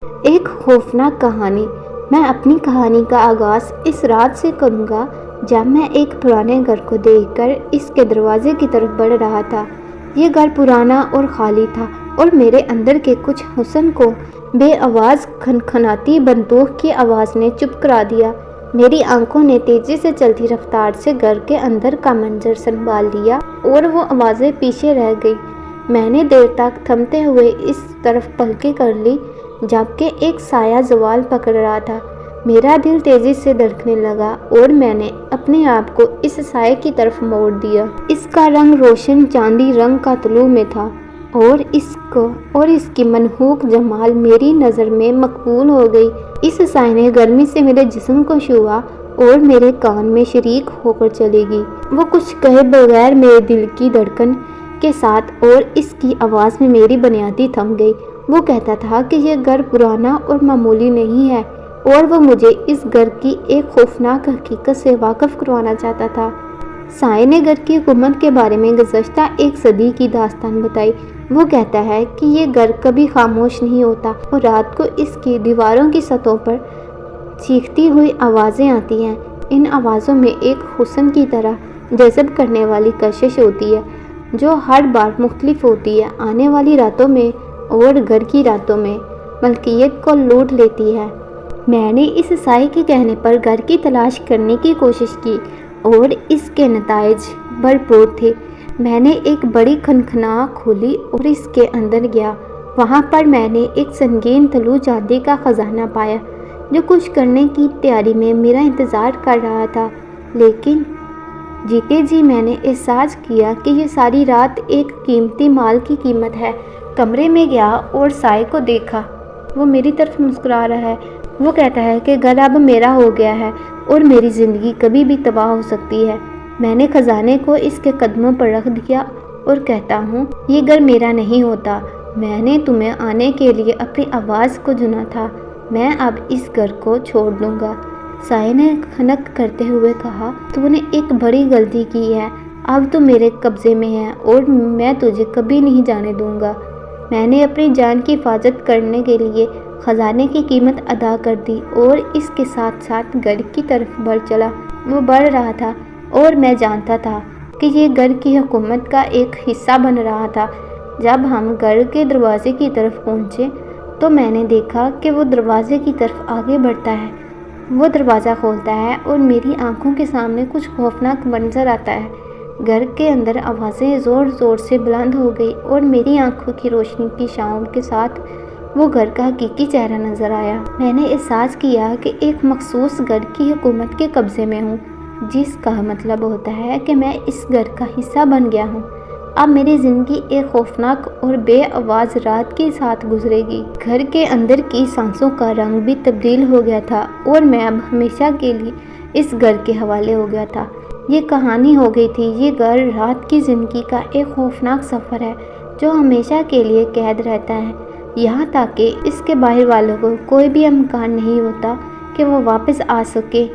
ایک خوفناک کہانی۔ میں اپنی کہانی کا آغاز اس رات سے کروں گا جب میں ایک پرانے گھر کو دیکھ کر اس کے دروازے کی طرف بڑھ رہا تھا۔ یہ گھر پرانا اور خالی تھا اور میرے اندر کے کچھ حسن کو بے آواز کھنکھناتی بندوق کی آواز نے چپ کرا دیا۔ میری آنکھوں نے تیزی سے چلتی رفتار سے گھر کے اندر کا منظر سنبھال لیا اور وہ آوازیں پیچھے رہ گئی۔ میں نے دیر تک تھمتے ہوئے اس طرف پلکیں کر لی جبکہ ایک سایہ زوال پکڑ رہا تھا۔ میرا دل تیزی سے دھڑکنے لگا اور میں نے اپنے آپ کو اس سائے کی طرف موڑ دیا۔ اس کا رنگ روشن چاندی رنگ کا طلوع میں تھا اور اس کی منحوس جمال میری نظر میں مقبول ہو گئی۔ اس سائے نے گرمی سے میرے جسم کو چھوا اور میرے کان میں شریک ہو کر چلی گئی۔ وہ کچھ کہے بغیر میرے دل کی دھڑکن کے ساتھ اور اس کی آواز میں میری بنیادی تھم گئی۔ وہ کہتا تھا کہ یہ گھر پرانا اور معمولی نہیں ہے اور وہ مجھے اس گھر کی ایک خوفناک حقیقت سے واقف کروانا چاہتا تھا۔ سائے نے گھر کی حکومت کے بارے میں گزشتہ ایک صدی کی داستان بتائی۔ وہ کہتا ہے کہ یہ گھر کبھی خاموش نہیں ہوتا اور رات کو اس کی دیواروں کی سطحوں پر چیختی ہوئی آوازیں آتی ہیں۔ ان آوازوں میں ایک حسن کی طرح جذب کرنے والی کشش ہوتی ہے جو ہر بار مختلف ہوتی ہے، آنے والی راتوں میں اور گھر کی راتوں میں ملکیت کو لوٹ لیتی ہے۔ میں نے اس سائے کے کہنے پر گھر کی تلاش کرنے کی کوشش کی اور اس کے نتائج بھرپور تھے۔ میں نے ایک بڑی خانقاہ کھولی اور اس کے اندر گیا۔ وہاں پر میں نے ایک سنگین طلوع چاندی کا خزانہ پایا جو کچھ کرنے کی تیاری میں میرا انتظار کر رہا تھا، لیکن جیتے جی میں نے احساس کیا کہ یہ ساری رات ایک قیمتی مال کی قیمت ہے۔ کمرے میں گیا اور سائے کو دیکھا۔ وہ میری طرف مسکرا رہا ہے۔ وہ کہتا ہے کہ گھر اب میرا ہو گیا ہے اور میری زندگی کبھی بھی تباہ ہو سکتی ہے۔ میں نے خزانے کو اس کے قدموں پر رکھ دیا اور کہتا ہوں، یہ گھر میرا نہیں ہوتا۔ میں نے تمہیں آنے کے لیے اپنی آواز کو چنا تھا۔ میں اب اس گھر کو چھوڑ دوں گا۔ سائے نے خنک کرتے ہوئے کہا، تو نے ایک بڑی غلطی کی ہے۔ اب تو میرے قبضے میں ہے اور میں تجھے کبھی نہیں جانے دوں گا۔ میں نے اپنی جان کی حفاظت کرنے کے لیے خزانے کی قیمت ادا کر دی اور اس کے ساتھ ساتھ گھر کی طرف بڑھ چلا۔ وہ بڑھ رہا تھا اور میں جانتا تھا کہ یہ گھر کی حکومت کا ایک حصہ بن رہا تھا۔ جب ہم گھر کے دروازے کی طرف پہنچے تو میں نے دیکھا کہ وہ دروازے کی طرف آگے بڑھتا ہے۔ وہ دروازہ کھولتا ہے اور میری آنکھوں کے سامنے کچھ خوفناک منظر آتا ہے۔ گھر کے اندر آوازیں زور زور سے بلند ہو گئی اور میری آنکھوں کی روشنی کی چھاؤں کے ساتھ وہ گھر کا حقیقی چہرہ نظر آیا۔ میں نے احساس کیا کہ ایک مخصوص گھر کی حکومت کے قبضے میں ہوں، جس کا مطلب ہوتا ہے کہ میں اس گھر کا حصہ بن گیا ہوں۔ اب میری زندگی ایک خوفناک اور بے آواز رات کے ساتھ گزرے گی۔ گھر کے اندر کی سانسوں کا رنگ بھی تبدیل ہو گیا تھا اور میں اب ہمیشہ کے لیے اس گھر کے حوالے ہو گیا تھا۔ یہ کہانی ہو گئی تھی۔ یہ گھر رات کی زندگی کا ایک خوفناک سفر ہے جو ہمیشہ کے لیے قید رہتا ہے، یہاں تک کہ اس کے باہر والوں کو کوئی بھی امکان نہیں ہوتا کہ وہ واپس آ سکے۔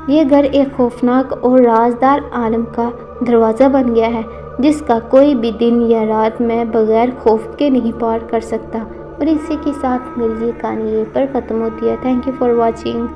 یہ گھر ایک خوفناک اور رازدار عالم کا دروازہ بن گیا ہے جس کا کوئی بھی دن یا رات میں بغیر خوف کے نہیں پار کر سکتا۔ اور اسی کے ساتھ میری یہ کہانی یہیں پر ختم ہوتی ہے۔ Thank you for watching.